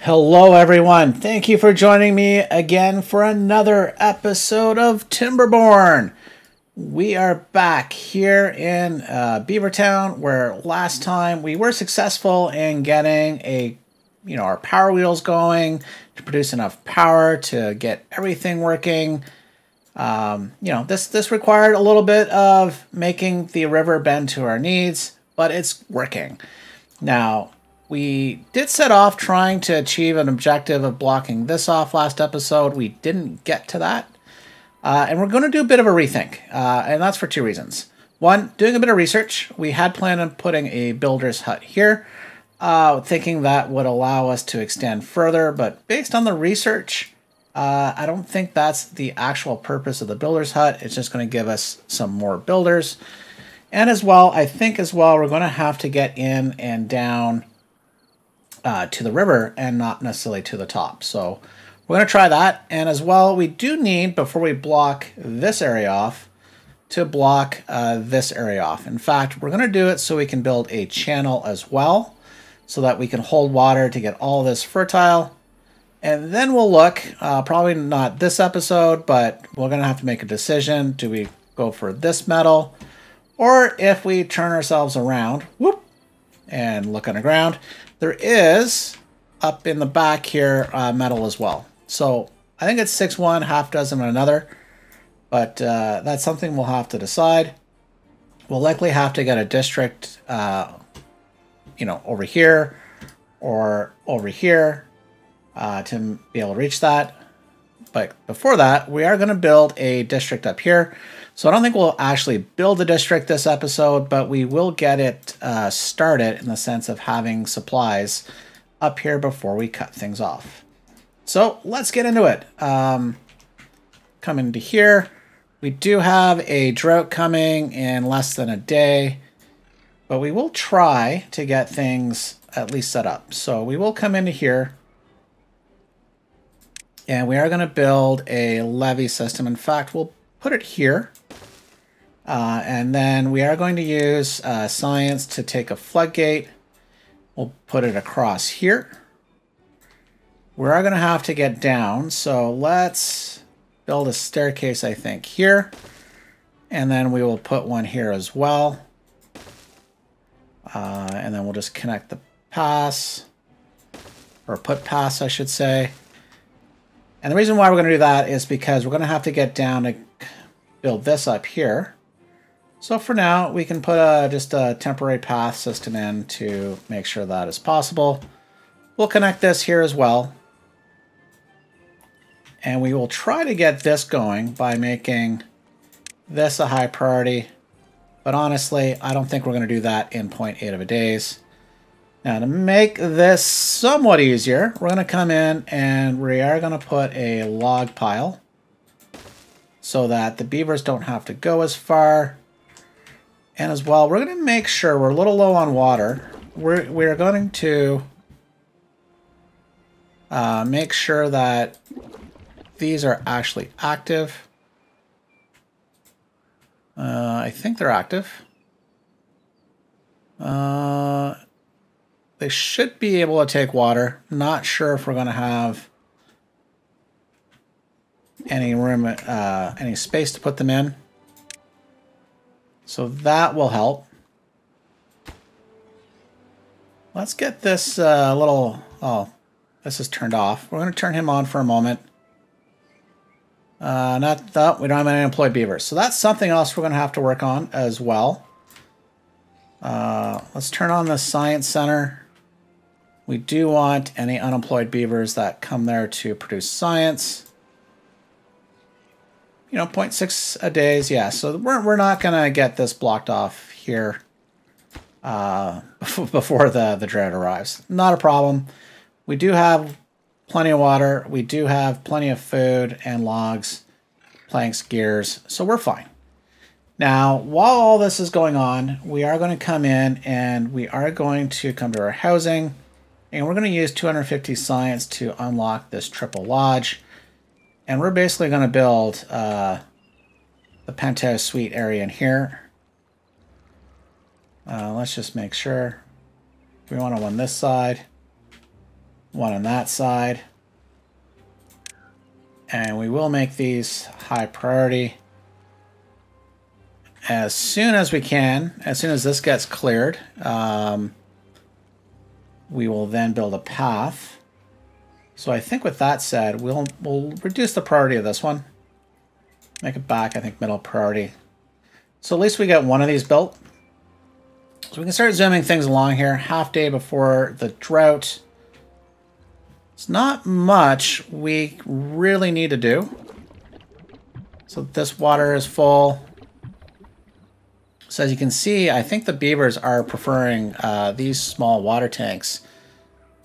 Hello, everyone. Thank you for joining me again for another episode of Timberborn. We are back here in Beavertown, where last time we were successful in getting our power wheels going to produce enough power to get everything working. This required a little bit of making the river bend to our needs, but it's working. Now, we did set off trying to achieve an objective of blocking this off last episode. We didn't get to that. And we're going to do a bit of a rethink. And that's for two reasons. One, doing a bit of research. We had planned on putting a builder's hut here, thinking that would allow us to extend further. But based on the research, I don't think that's the actual purpose of the builder's hut. It's just going to give us some more builders. And as well, I think we're going to have to get in and down to the river and not necessarily to the top. So we're going to try that. And as well, we do need, before we block this area off, to block this area off. In fact, we're going to do it so we can build a channel as well, so that we can hold water to get all this fertile. And then we'll look, probably not this episode, but we're going to have to make a decision. Do we go for this metal? Or if we turn ourselves around, whoop, and look underground, there is, up in the back here, metal as well. So I think it's 6-1, half dozen another. But that's something we'll have to decide. We'll likely have to get a district, over here or over here to be able to reach that. But before that, we are going to build a district up here. So I don't think we'll actually build a district this episode, but we will get it started in the sense of having supplies up here before we cut things off. So let's get into it. Come into here. We do have a drought coming in less than a day, but we will try to get things at least set up. So we will come into here. And we are going to build a levee system. In fact, we'll put it here. And then we are going to use science to take a floodgate. We'll put it across here. We are going to have to get down. So let's build a staircase, I think, here. And then we will put one here as well. And then we'll just connect the pass. Or put pass, I should say. And the reason why we're going to do that is because we're going to have to get down to build this up here. So for now, we can put just a temporary path system in to make sure that is possible. We'll connect this here as well. And we will try to get this going by making this a high priority. But honestly, I don't think we're going to do that in 0.8 of a days. Now, to make this somewhat easier, we're going to come in and we are going to put a log pile so that the beavers don't have to go as far. And as well, we're going to make sure we're a little low on water. We're going to make sure that these are actually active. I think they're active. They should be able to take water. Not sure if we're going to have any room, any space to put them in. So that will help. Let's get this oh, this is turned off. We're going to turn him on for a moment. We don't have any unemployed beavers. So that's something else we're going to have to work on as well. Let's turn on the science center. We do want any unemployed beavers that come there to produce science. 0.6 a days, yeah. So we're not going to get this blocked off here before the drought arrives. Not a problem. We do have plenty of water. We do have plenty of food and logs, planks, gears. So we're fine. Now, while all this is going on, we are going to come in and we are going to come to our housing. And we're going to use 250 science to unlock this triple lodge. And we're basically going to build the penthouse suite area in here. Let's just make sure. We want to on this side. one on that side. And we will make these high priority as soon as we can. As soon as this gets cleared, we will then build a path. So I think with that said, we'll reduce the priority of this one. Make it back, I think, middle priority. So at least we get one of these built. So we can start zooming things along here. Half day before the drought. It's not much we really need to do. So this water is full. So as you can see, I think the beavers are preferring these small water tanks.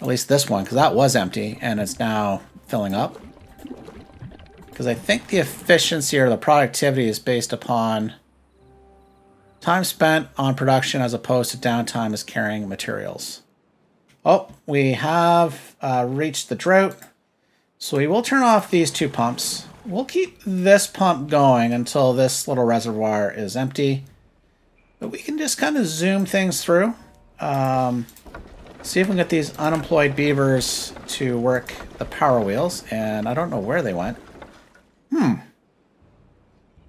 At least this one, because that was empty and it's now filling up. Because I think the efficiency or the productivity is based upon time spent on production as opposed to downtime as carrying materials. Oh, we have reached the drought. So we will turn off these two pumps. We'll keep this pump going until this little reservoir is empty. But we can just kind of zoom things through. See if we can get these unemployed beavers to work the power wheels. And I don't know where they went.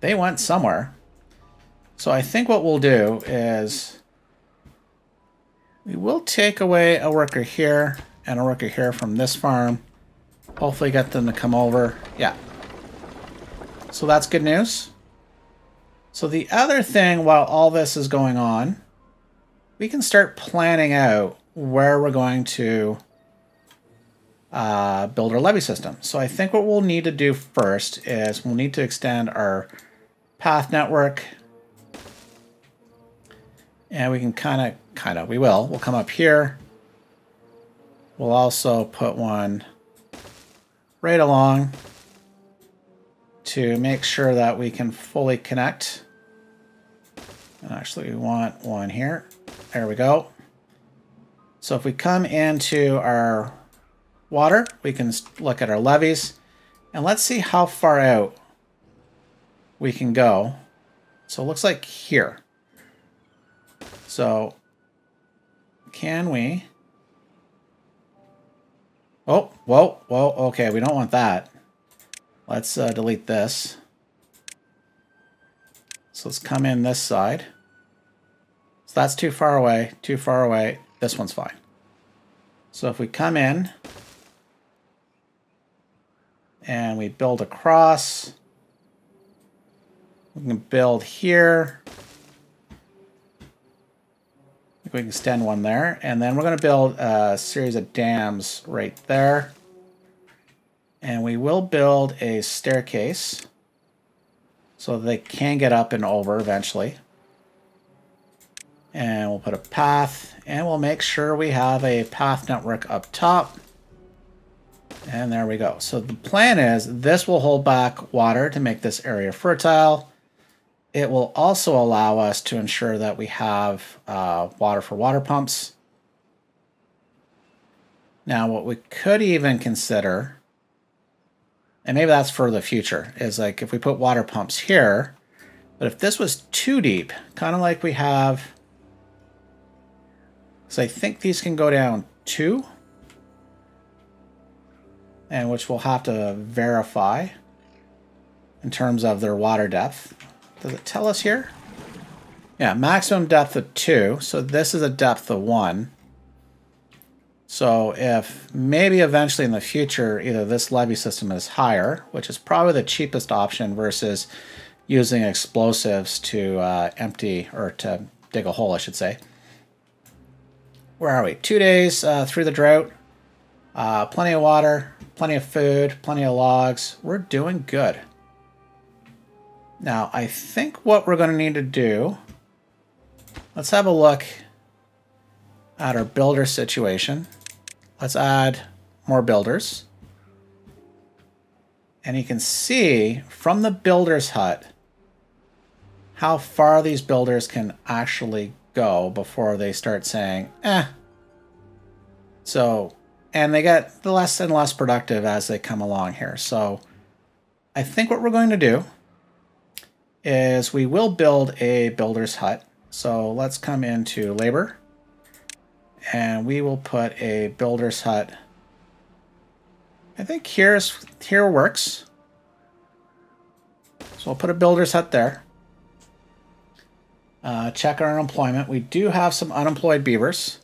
They went somewhere. So I think what we'll do is we will take away a worker here and a worker here from this farm. Hopefully get them to come over. Yeah. So that's good news. So the other thing while all this is going on, we can start planning out where we're going to build our levee system. So I think what we'll need to do first is we'll need to extend our path network. And we can we'll come up here. We'll also put one right along to make sure that we can fully connect. And actually we want one here. There we go. So if we come into our water, we can look at our levees and let's see how far out we can go. So it looks like here. So can we? Oh, whoa, okay, we don't want that. Let's delete this. So let's come in this side. So that's too far away, too far away. This one's fine. So if we come in and we build across, we can build here. We can extend one there. And then we're going to build a series of dams right there. And we will build a staircase so they can get up and over eventually. And we'll put a path, and we'll make sure we have a path network up top. And there we go. So the plan is this will hold back water to make this area fertile. It will also allow us to ensure that we have water for water pumps. Now what we could even consider, and maybe that's for the future, is like if we put water pumps here, but if this was too deep, kind of like we have, so I think these can go down 2, and which we'll have to verify in terms of their water depth. Does it tell us here? Yeah, maximum depth of 2, so this is a depth of 1. So if maybe eventually in the future, either this levee system is higher, which is probably the cheapest option versus using explosives to empty, or to dig a hole, I should say. Where are we? 2 days through the drought. Plenty of water, plenty of food, plenty of logs. We're doing good. Now, I think what we're going to need to do, let's have a look at our builder situation. Let's add more builders. And you can see from the builder's hut how far these builders can actually go before they start saying, eh. So, and they get less and less productive as they come along here. So I think what we're going to do is we will build a builder's hut. So let's come into labor and we will put a builder's hut I think here works. So we'll put a builder's hut there. Check our unemployment. We do have some unemployed beavers.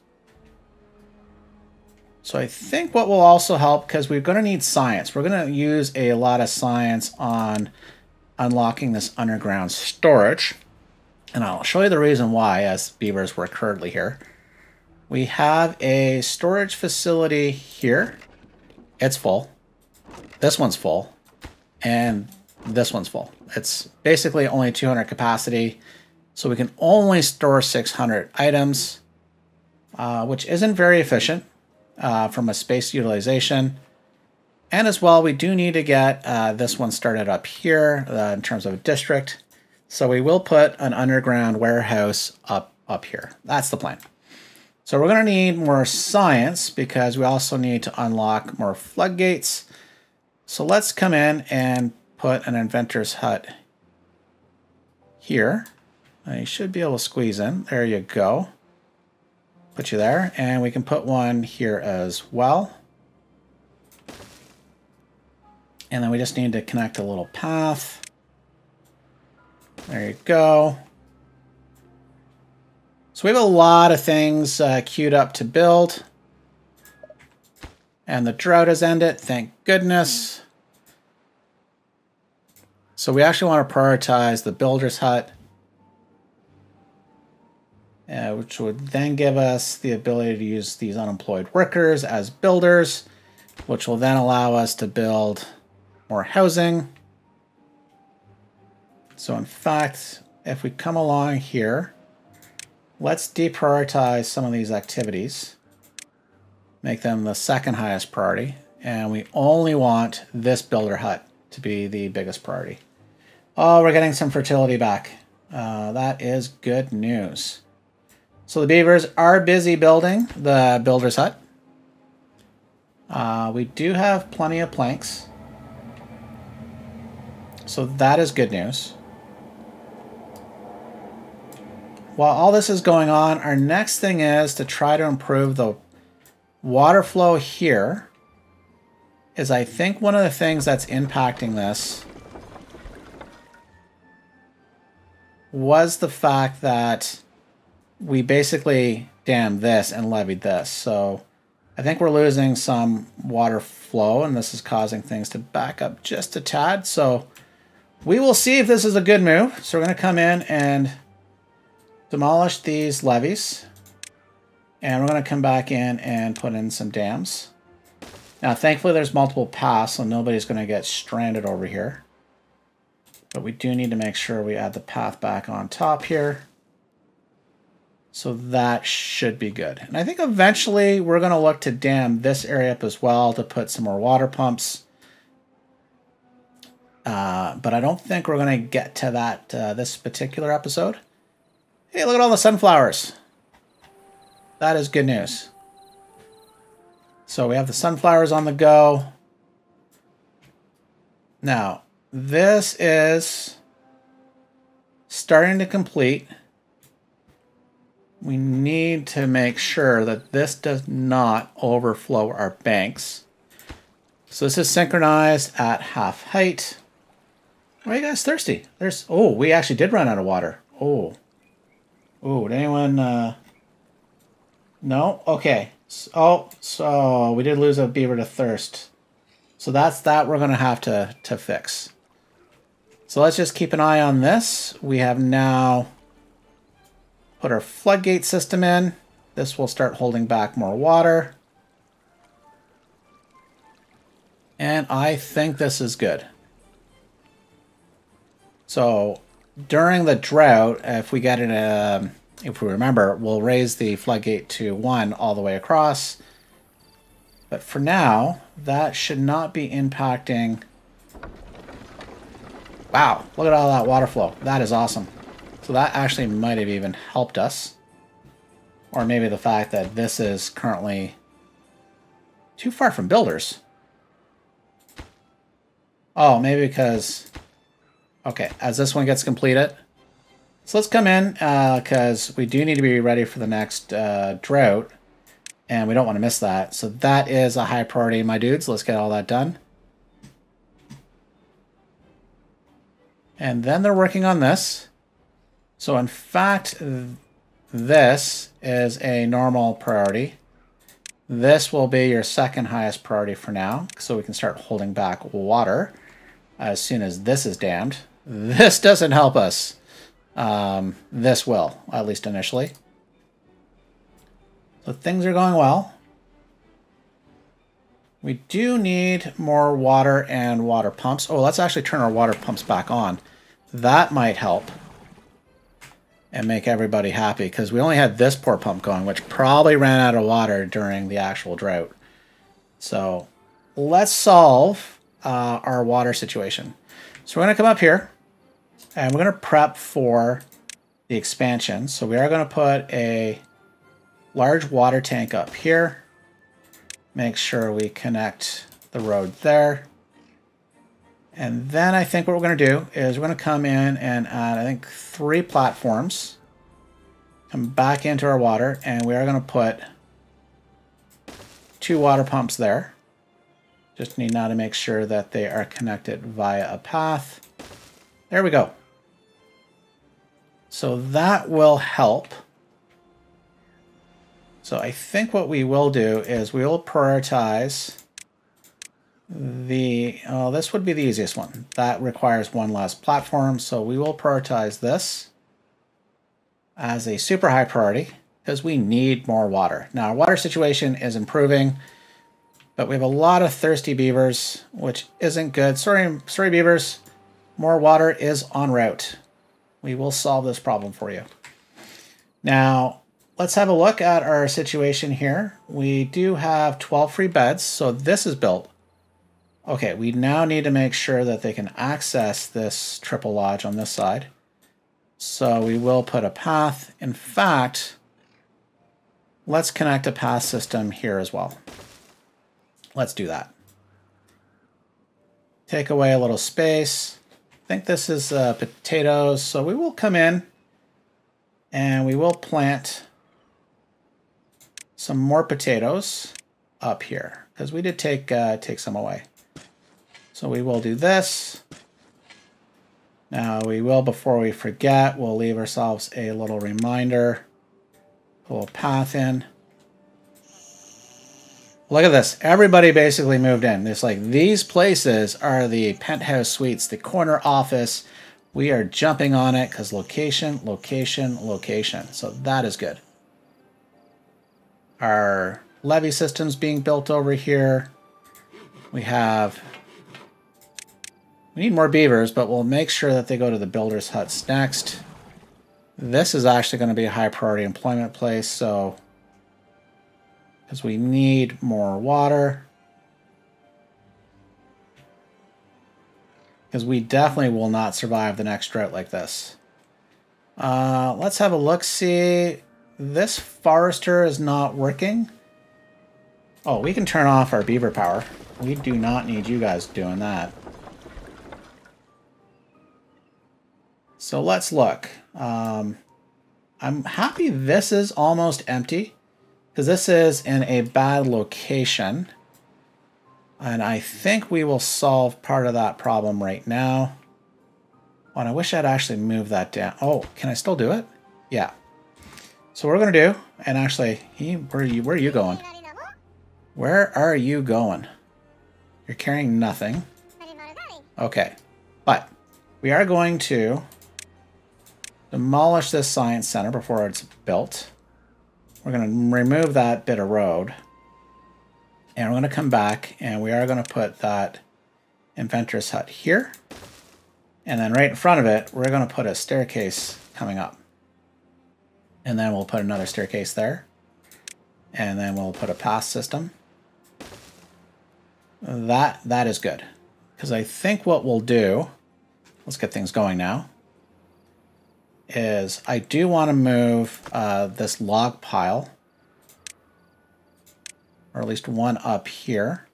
So I think what will also help, because we're going to need science. We're going to use a lot of science on unlocking this underground storage. And I'll show you the reason why as beavers work currently here. We have a storage facility here. It's full. This one's full. And this one's full. It's basically only 200 capacity. So we can only store 600 items, which isn't very efficient from a space utilization. And as well, we do need to get this one started up here in terms of a district. So we will put an underground warehouse up here. That's the plan. So we're going to need more science because we also need to unlock more floodgates. So let's come in and put an inventor's hut here. You should be able to squeeze in. There you go. Put you there. And we can put one here as well. And then we just need to connect a little path. There you go. So we have a lot of things queued up to build. And the drought has ended, thank goodness. So we actually want to prioritize the builder's hut, which would then give us the ability to use these unemployed workers as builders, which will then allow us to build more housing. So in fact, if we come along here, let's deprioritize some of these activities, make them the second highest priority, and we only want this builder hut to be the biggest priority. Oh, we're getting some fertility back. That is good news. So the beavers are busy building the builder's hut. We do have plenty of planks. So that is good news. While all this is going on, our next thing is to try to improve the water flow here. Is I think one of the things that's impacting this was the fact that we basically dammed this and levied this. So I think we're losing some water flow, and this is causing things to back up just a tad. So we will see if this is a good move. So we're going to come in and demolish these levees, and we're going to come back in and put in some dams. Now, thankfully, there's multiple paths, so nobody's going to get stranded over here. But we do need to make sure we add the path back on top here. So that should be good. And I think eventually we're going to look to dam this area up as well to put some more water pumps. But I don't think we're going to get to that this particular episode. Hey, look at all the sunflowers. That is good news. So we have the sunflowers on the go. Now, this is starting to complete. We need to make sure that this does not overflow our banks. So this is synchronized at half height. Why are you guys thirsty? Oh, we actually did run out of water. Oh, did anyone, no? Okay. So we did lose a beaver to thirst. So that's that we're going to have to fix. So let's just keep an eye on this. We have now put our floodgate system in. This will start holding back more water. And I think this is good. So during the drought, if we get it, if we remember, we'll raise the floodgate to 1 all the way across. But for now, that should not be impacting. Wow, look at all that water flow. That is awesome. So that actually might have even helped us. Or maybe the fact that this is currently too far from builders. Oh, maybe because... Okay, as this one gets completed. So let's come in, because we do need to be ready for the next drought. And we don't want to miss that. So that is a high priority, my dudes. Let's get all that done. And then they're working on this. So in fact, this is a normal priority. This will be your second highest priority for now. So we can start holding back water as soon as this is dammed. This doesn't help us. This will, at least initially. So things are going well. We do need more water and water pumps. Oh, let's actually turn our water pumps back on. That might help and make everybody happy, because we only had this poor pump going, which probably ran out of water during the actual drought. So let's solve our water situation. So we're going to come up here and we're going to prep for the expansion. So we are going to put a large water tank up here. Make sure we connect the road there. And then I think what we're going to do is we're going to come in and add, I think, 3 platforms. Come back into our water, and we are going to put 2 water pumps there. Just need now to make sure that they are connected via a path. There we go. So that will help. So I think what we will do is we will prioritize the, oh, this would be the easiest one. That requires 1 less platform, so we will prioritize this as a super high priority because we need more water. Now, our water situation is improving, but we have a lot of thirsty beavers, which isn't good. Sorry beavers, more water is en route. We will solve this problem for you. Now, let's have a look at our situation here. We do have 12 free beds, so this is built. Okay, we now need to make sure that they can access this triple lodge on this side. So we will put a path. In fact, let's connect a path system here as well. Let's do that. Take away a little space. I think this is potatoes, so we will come in and we will plant some more potatoes up here because we did take some away. So we will do this. Now we will, before we forget, we'll leave ourselves a little reminder. Pull a path in. Look at this. Everybody basically moved in. It's like these places are the penthouse suites, the corner office. We are jumping on it because location, location, location. So that is good. Our levee system's being built over here. We need more beavers, but we'll make sure that they go to the builder's huts next. This is actually going to be a high priority employment place, so because we need more water. Because we definitely will not survive the next drought like this. Let's have a look-see. This forester is not working. Oh, we can turn off our beaver power. We do not need you guys doing that. So let's look. I'm happy this is almost empty because this is in a bad location. And I think we will solve part of that problem right now. Oh, and I wish I'd actually moved that down. Oh, can I still do it? Yeah. So what we're going to do, and actually, where are you going? Where are you going? You're carrying nothing. Okay. But we are going to demolish this science center before it's built. We're going to remove that bit of road. And we're going to come back and we are going to put that inventor's hut here. And then right in front of it, we're going to put a staircase coming up. And then we'll put another staircase there. And then we'll put a path system. That is good. Because I think what we'll do, let's get things going now, is I do want to move this log pile, or at least one up here.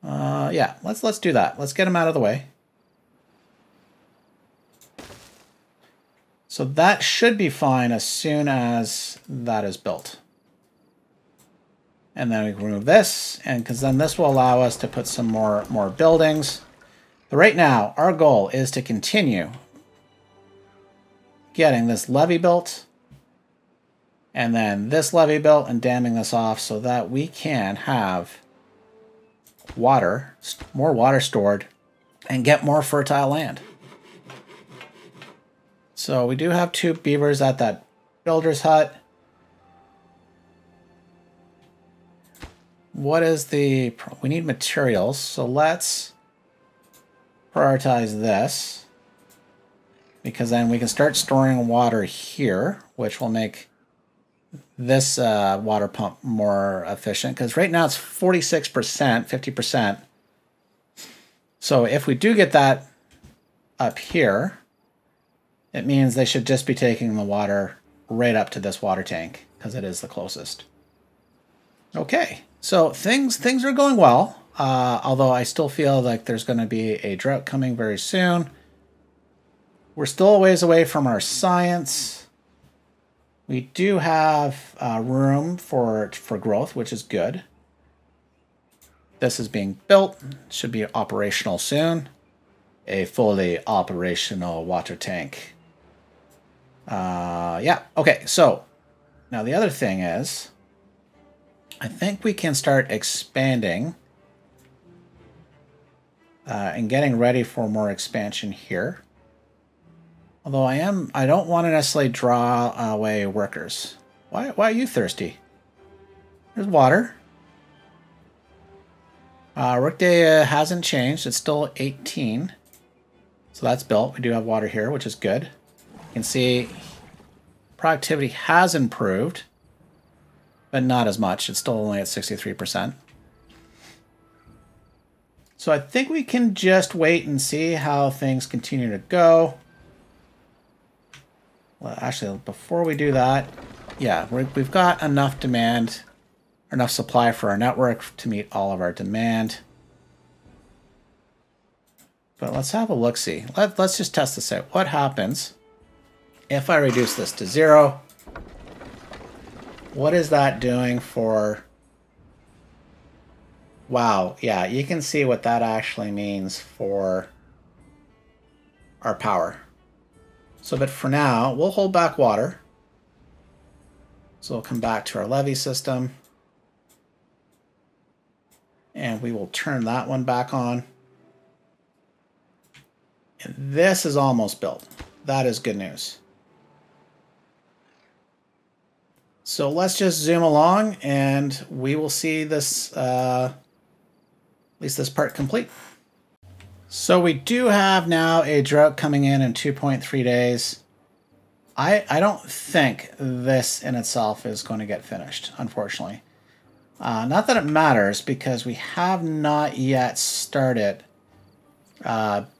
Yeah, let's do that. Let's get them out of the way. So that should be fine as soon as that is built. And then we can remove this, and because then this will allow us to put some more buildings. But right now, our goal is to continue getting this levee built, and then this levee built, and damming this off so that we can have water, more water stored, and get more fertile land. So we do have 2 beavers at that builder's hut. What is the... We need materials, so let's prioritize this, because then we can start storing water here, which will make this water pump more efficient, because right now it's 46%, 50%. So if we do get that up here, it means they should just be taking the water right up to this water tank, because it is the closest. Okay, so things are going well, although I still feel like there's going to be a drought coming very soon. We're still a ways away from our science. We do have room for growth, which is good. This is being built, should be operational soon. A fully operational water tank. Yeah, okay, so now the other thing is, I think we can start expanding and getting ready for more expansion here. Although I don't want to necessarily draw away workers. Why are you thirsty? There's water. Workday hasn't changed. It's still 18. So that's built. We do have water here, which is good. You can see productivity has improved, but not as much. It's still only at 63%. So I think we can just wait and see how things continue to go. Well, actually, before we do that, yeah, we've got enough demand, enough supply for our network to meet all of our demand. But let's have a look-see. Let's just test this out. What happens if I reduce this to 0? What is that doing for... Wow, yeah, you can see what that actually means for our power. So, but for now, we'll hold back water. So we'll come back to our levee system. And we will turn that one back on. And this is almost built. That is good news. So let's just zoom along and we will see this, at least this part complete. So we do have now a drought coming in 2.3 days. I don't think this in itself is going to get finished, unfortunately. Not that it matters, because we have not yet started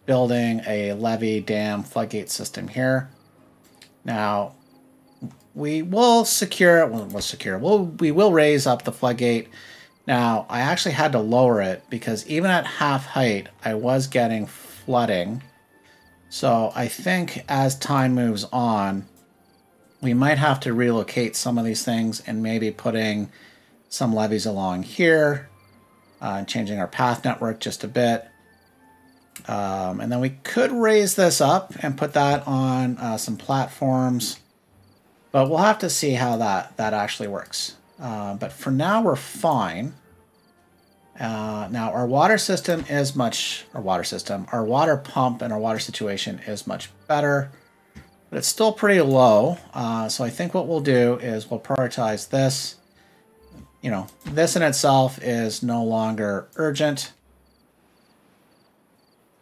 building a levee, dam, floodgate system here. Now, we will secure, we will raise up the floodgate. Now, I actually had to lower it because even at half height, I was getting flooding. So I think as time moves on, we might have to relocate some of these things and maybe putting some levees along here, changing our path network just a bit. And then we could raise this up and put that on some platforms, but we'll have to see how that actually works. But for now, we're fine. Now, our water system is our water pump and our water situation is much better, but it's still pretty low. So I think what we'll do is we'll prioritize this. You know, this in itself is no longer urgent.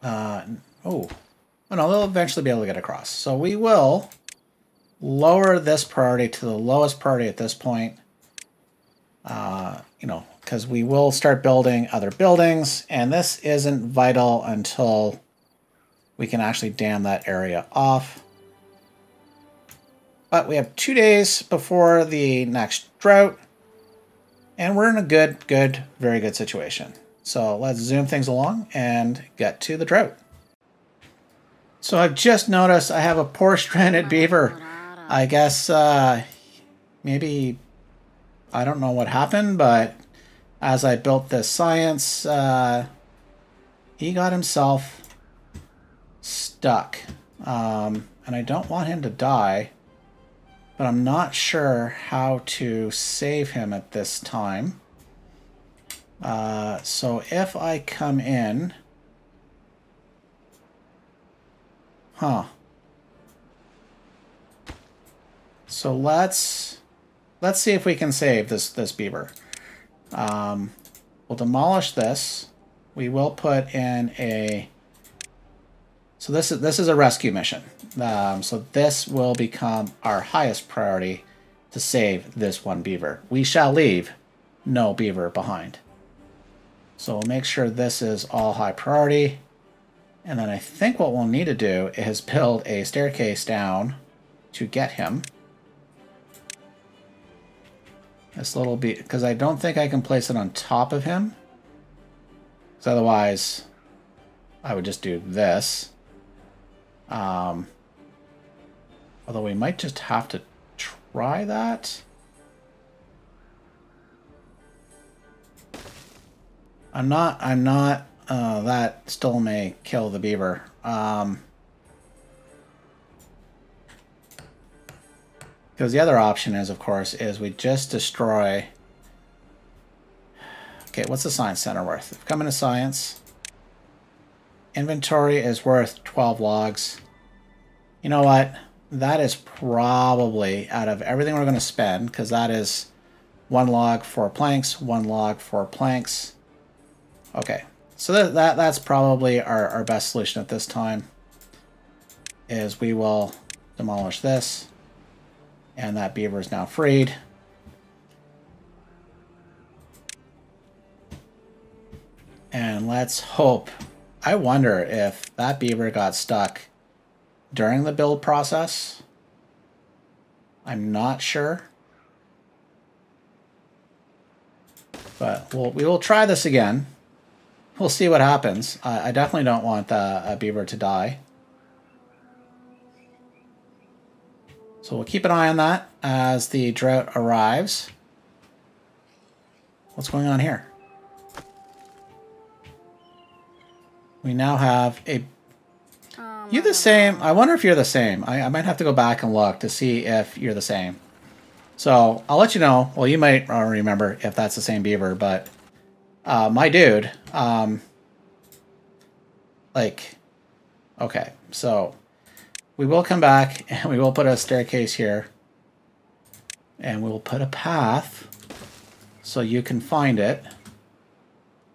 Oh no, they'll eventually be able to get across. So we will lower this priority to the lowest priority at this point. You know, because we will start building other buildings, and this isn't vital until we can actually dam that area off. But we have 2 days before the next drought, and we're in a good, very good situation. So let's zoom things along and get to the drought. So I've just noticed I have a poor stranded beaver. I guess maybe I don't know what happened, but as I built this science, he got himself stuck. And I don't want him to die, but I'm not sure how to save him at this time. So if I come in... Huh. So let's see if we can save this beaver. We'll demolish this. We will put in a... So this is a rescue mission. So this will become our highest priority to save this one beaver. We shall leave no beaver behind. So we'll make sure this is all high priority. And then I think what we'll need to do is build a staircase down to get him. This little bit, because I don't think I can place it on top of him. Because otherwise, I would just do this. Although we might just have to try that. I'm not, that still may kill the beaver. Because the other option is, of course, is we just destroy... Okay, what's the science center worth? If we come into science, inventory is worth 12 logs. You know what? That is probably, out of everything we're going to spend, because that is 1 log for planks, 1 log for planks. Okay, so that's probably our best solution at this time, is we will demolish this, and that beaver is now freed. And let's hope... I wonder if that beaver got stuck during the build process. I'm not sure. But we will try this again. We'll see what happens. I definitely don't want a beaver to die. So we'll keep an eye on that as the drought arrives. What's going on here? We now have a... You the same? I wonder if you're the same. I might have to go back and look to see if you're the same. So I'll let you know. Well, you might remember if that's the same beaver, but my dude, like, okay, so we will come back and we will put a staircase here, and we will put a path so you can find it.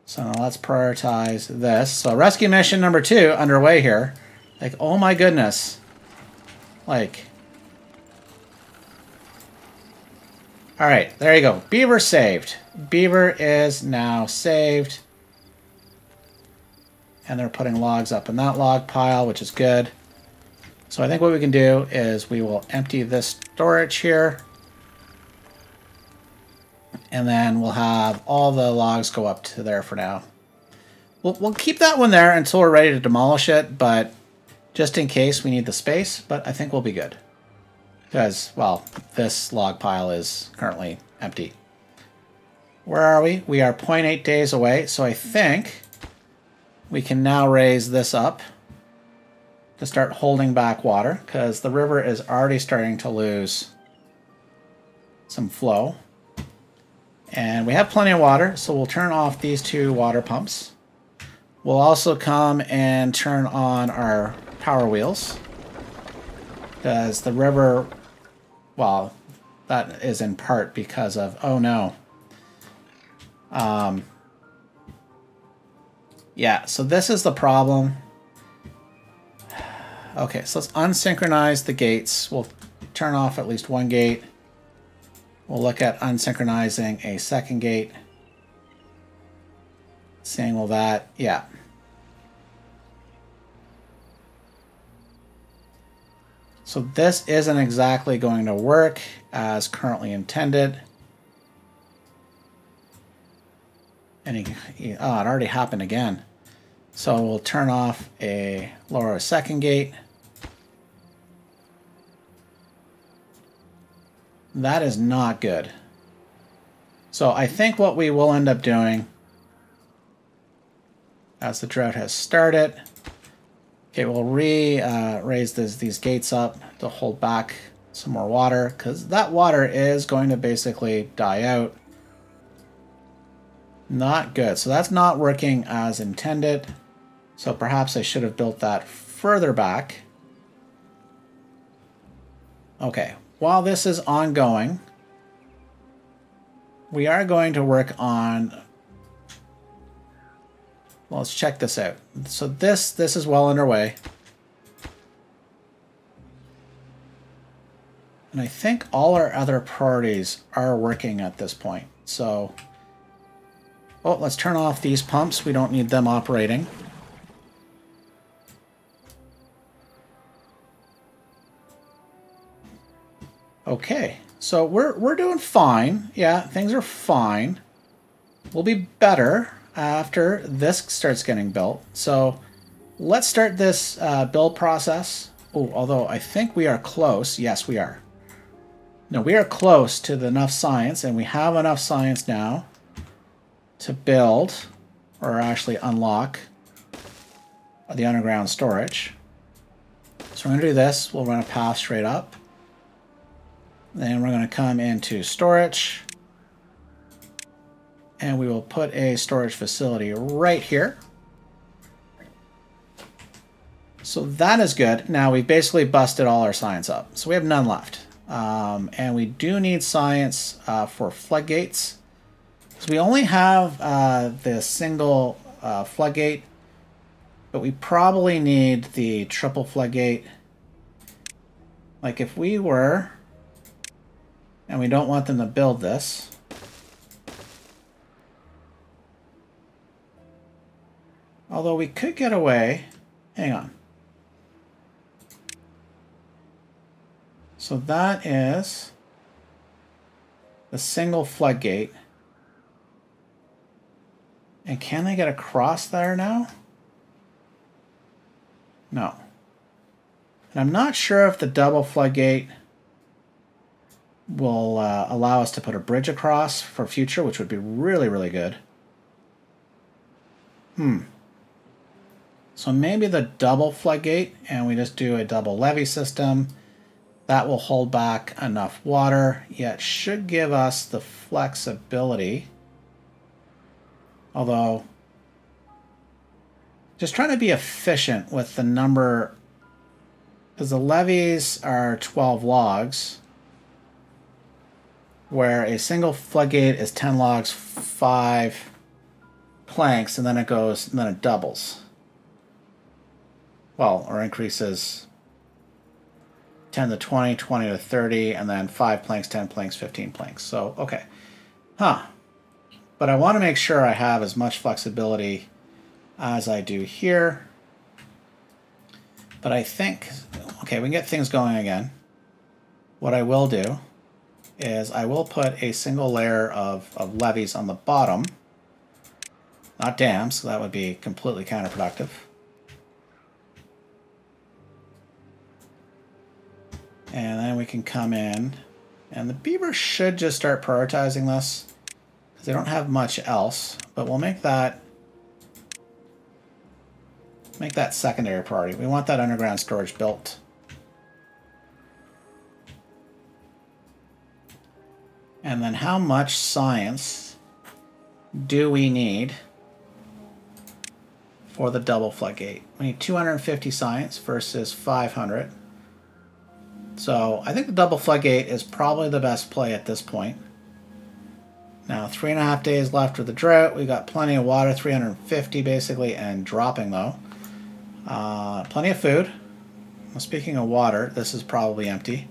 So now let's prioritize this. So rescue mission number 2 underway here. Like, oh my goodness. Like, all right, there you go. Beaver saved. Beaver is now saved. And they're putting logs up in that log pile, which is good. So I think what we can do is we will empty this storage here. And then we'll have all the logs go up to there for now. We'll keep that one there until we're ready to demolish it, but just in case we need the space, but I think we'll be good. Because, well, this log pile is currently empty. Where are we? We are 0.8 days away, so I think we can now raise this up to start holding back water, because the river is already starting to lose some flow. And we have plenty of water, so we'll turn off these 2 water pumps. We'll also come and turn on our power wheels, because the river, well, that is in part because of, oh no. Yeah, so this is the problem. Okay, so let's unsynchronize the gates. We'll turn off at least 1 gate. We'll look at unsynchronizing a 2nd gate. Saying, well, that, yeah. So this isn't exactly going to work as currently intended. And oh, it already happened again. So we'll turn off a lower 2nd gate. That is not good. So I think what we will end up doing, as the drought has started, okay, we'll raise these gates up to hold back some more water, because that water is going to basically die out. Not good. So that's not working as intended. So perhaps I should have built that further back. Okay, while this is ongoing, we are going to work on, well, let's check this out. So this is well underway. And I think all our other priorities are working at this point. So, oh, let's turn off these pumps. We don't need them operating. Okay, so we're doing fine. Yeah, things are fine. We'll be better after this starts getting built. So let's start this build process. Oh, although I think we are close. Yes, we are. No, we are close to enough science, and we have enough science now to build, or actually unlock, the underground storage. So we're going to do this. We'll run a path straight up. Then we're going to come into storage, and we will put a storage facility right here. So that is good. Now we've basically busted all our science up. So we have none left. And we do need science for floodgates. So we only have the single floodgate, but we probably need the triple floodgate. Like if we were, and we don't want them to build this, although we could get away, hang on. So that is the single floodgate. And can they get across there now? No. And I'm not sure if the double floodgate will allow us to put a bridge across for future, which would be really, really good. So maybe the double floodgate, and we just do a double levee system. That will hold back enough water, yet should give us the flexibility. Although, just trying to be efficient with the number, because the levies are 12 logs, where a single floodgate is 10 logs, 5 planks, and then it goes, and then it doubles. Well, or increases 10 to 20, 20 to 30, and then 5 planks, 10 planks, 15 planks. So, okay. But I want to make sure I have as much flexibility as I do here. But I think, okay, we can get things going again. What I will do is I will put a single layer of levees on the bottom. Not dams, so that would be completely counterproductive. And then we can come in, and the beaver should just start prioritizing this, because they don't have much else, but we'll make that secondary priority. We want that underground storage built. And then how much science do we need for the double floodgate? We need 250 science versus 500. So I think the double floodgate is probably the best play at this point. Now 3.5 days left of the drought. We've got plenty of water, 350 basically, and dropping though. Plenty of food. Well, speaking of water, this is probably empty.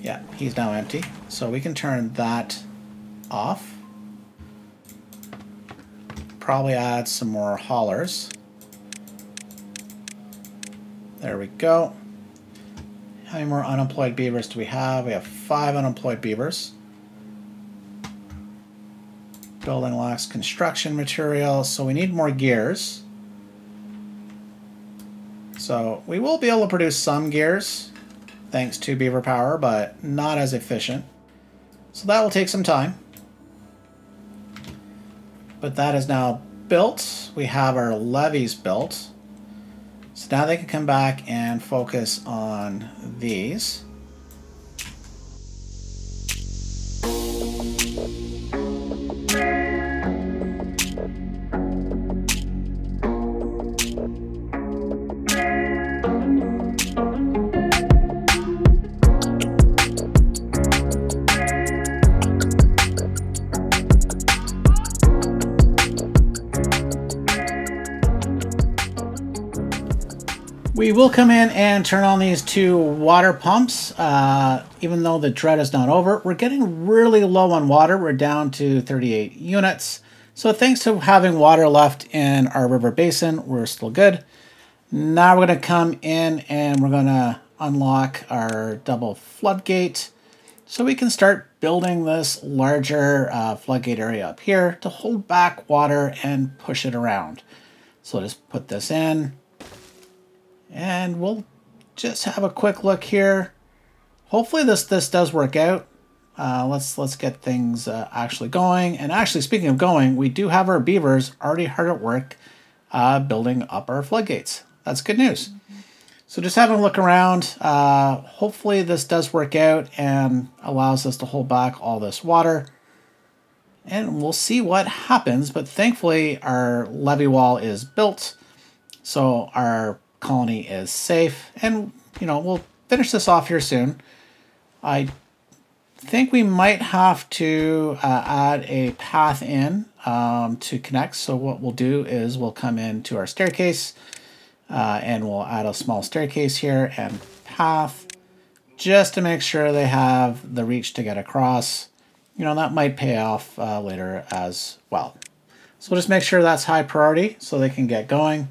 Yeah, he's now empty. So we can turn that off. Probably add some more haulers. There we go. How many more unemployed beavers do we have? We have 5 unemployed beavers. Building lacks construction materials, so we need more gears. So we will be able to produce some gears thanks to beaver power, but not as efficient. So that will take some time. but that is now built. We have our levees built. So now they can come back and focus on these. We will come in and turn on these two water pumps. Even though the drought is not over, we're getting really low on water. We're down to 38 units. So thanks to having water left in our river basin, we're still good. Now we're going to come in and we're going to unlock our double floodgate so we can start building this larger floodgate area up here to hold back water and push it around. So just put this in. And we'll just have a quick look here. Hopefully this does work out. Let's get things actually going. And actually, speaking of going, we do have our beavers already hard at work building up our floodgates. That's good news. So just having a look around. Hopefully this does work out and allows us to hold back all this water. And we'll see what happens. But thankfully, our levee wall is built. So our colony is safe, and we'll finish this off here soon. I think we might have to add a path in to connect. So what we'll do is we'll come into our staircase and we'll add a small staircase here and path just to make sure they have the reach to get across. That might pay off later as well. So we'll just make sure that's high priority so they can get going.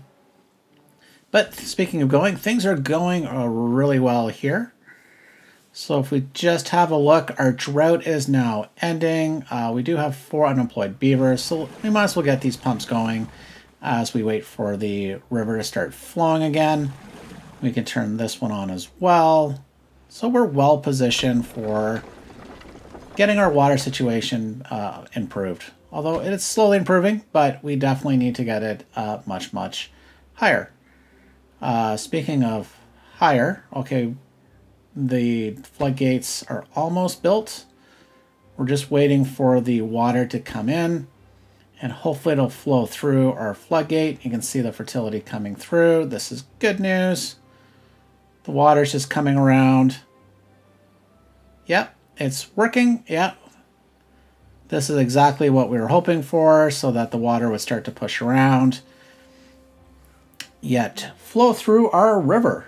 But speaking of going, things are going really well here. So if we just have a look, our drought is now ending. We do have 4 unemployed beavers, so we might as well get these pumps going as we wait for the river to start flowing again. We can turn this one on as well. So we're well positioned for getting our water situation improved. Although it's slowly improving, but we definitely need to get it much, much higher. Speaking of higher, okay, the floodgates are almost built. We're just waiting for the water to come in, and hopefully it'll flow through our floodgate. You can see the fertility coming through. This is good news. The water's just coming around. Yep, it's working. Yep. This is exactly what we were hoping for, so that the water would start to push around, yet flow through our river.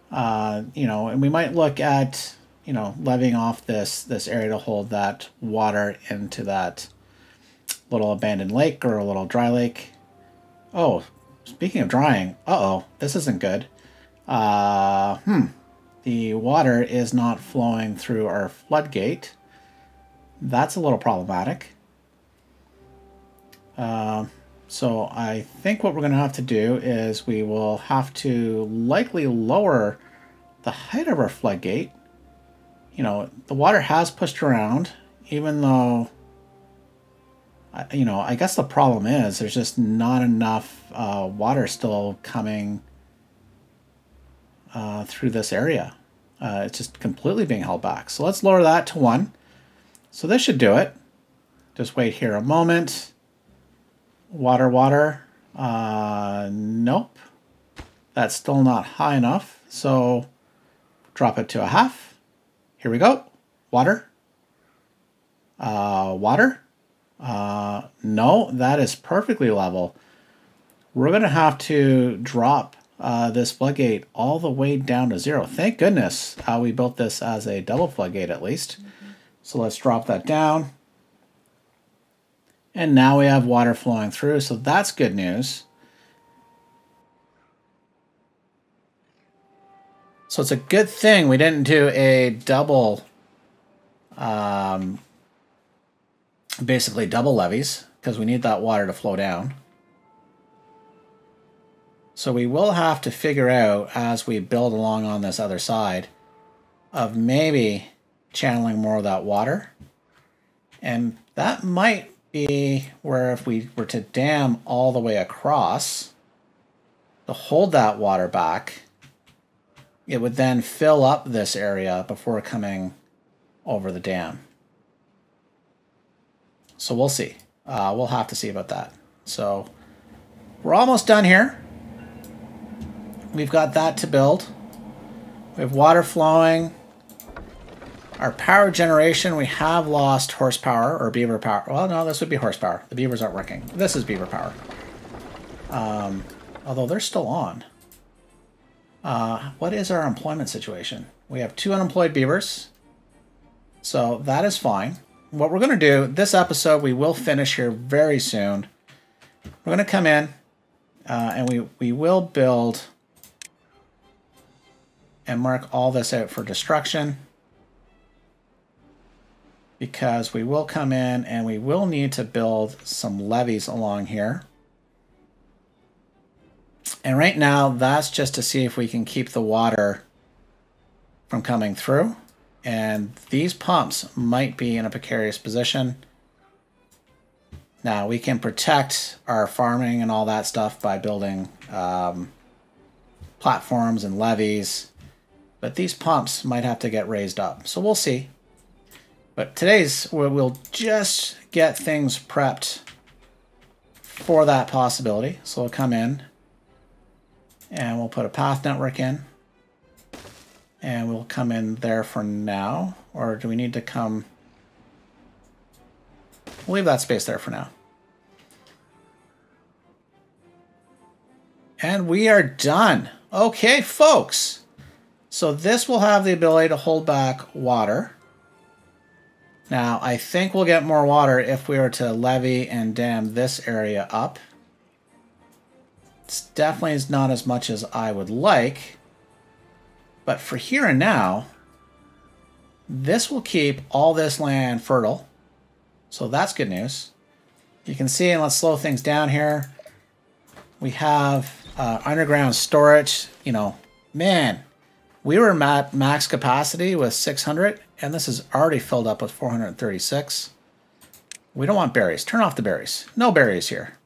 And we might look at, levying off this area to hold that water into that little abandoned lake or a little dry lake. Oh, speaking of drying, this isn't good. The water is not flowing through our floodgate. That's a little problematic. So I think what we're going to have to do is we will have to likely lower the height of our floodgate. The water has pushed around, even though, I guess the problem is there's just not enough water still coming through this area. It's just completely being held back. So let's lower that to 1. So this should do it. Just wait here a moment. Water. Nope. That's still not high enough. So drop it to 1/2. Here we go. Water. Water. No, that is perfectly level. We're going to have to drop this floodgate all the way down to 0. Thank goodness we built this as a double floodgate at least. So let's drop that down. And now we have water flowing through, so that's good news. So it's a good thing we didn't do a double, basically double levees, because we need that water to flow down. So we will have to figure out, as we build along on this other side, of maybe channeling more of that water. And that might be where if we were to dam all the way across to hold that water back, it would then fill up this area before coming over the dam. So we'll see. We'll have to see about that. So we're almost done here. We've got that to build. We have water flowing. Our power generation, we have lost horsepower or beaver power. Well, no, this would be horsepower. The beavers aren't working. This is beaver power. Although they're still on. What is our employment situation? We have 2 unemployed beavers. So that is fine. What we're going to do, this episode, we will finish here very soon. We're going to come in and we will build and mark all this out for destruction. Because we will come in and we will need to build some levees along here. And right now, that's just to see if we can keep the water from coming through. And these pumps might be in a precarious position. Now, we can protect our farming and all that stuff by building platforms and levees. But these pumps might have to get raised up. So we'll see. But today's, we'll just get things prepped for that possibility. So we'll come in and we'll put a path network in. And we'll come in there for now. Or do we need to come? We'll leave that space there for now. And we are done. Okay, folks. So this will have the ability to hold back water. Now, I think we'll get more water if we were to levee and dam this area up. It's definitely not as much as I would like. But for here and now, this will keep all this land fertile. So that's good news. You can see, and let's slow things down here. We have underground storage. You know, man, we were at max capacity with 600. And this is already filled up with 436. We don't want berries. Turn off the berries. No berries here.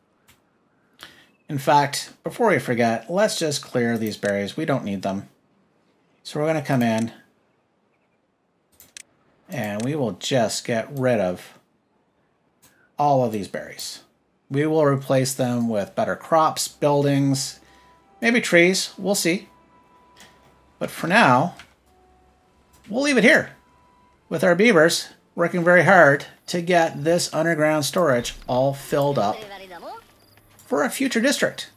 In fact, before we forget, let's just clear these berries. We don't need them. So we're going to come in and we will just get rid of all of these berries. We will replace them with better crops, buildings, maybe trees. We'll see. But for now, we'll leave it here with our beavers working very hard to get this underground storage all filled up for a future district.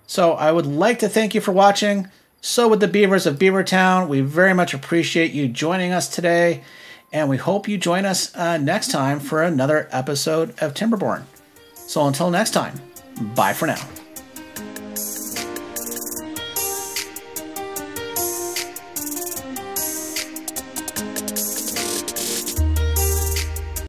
So I would like to thank you for watching. So would the beavers of Beavertown. We very much appreciate you joining us today. And we hope you join us next time for another episode of Timberborn. So until next time, bye for now.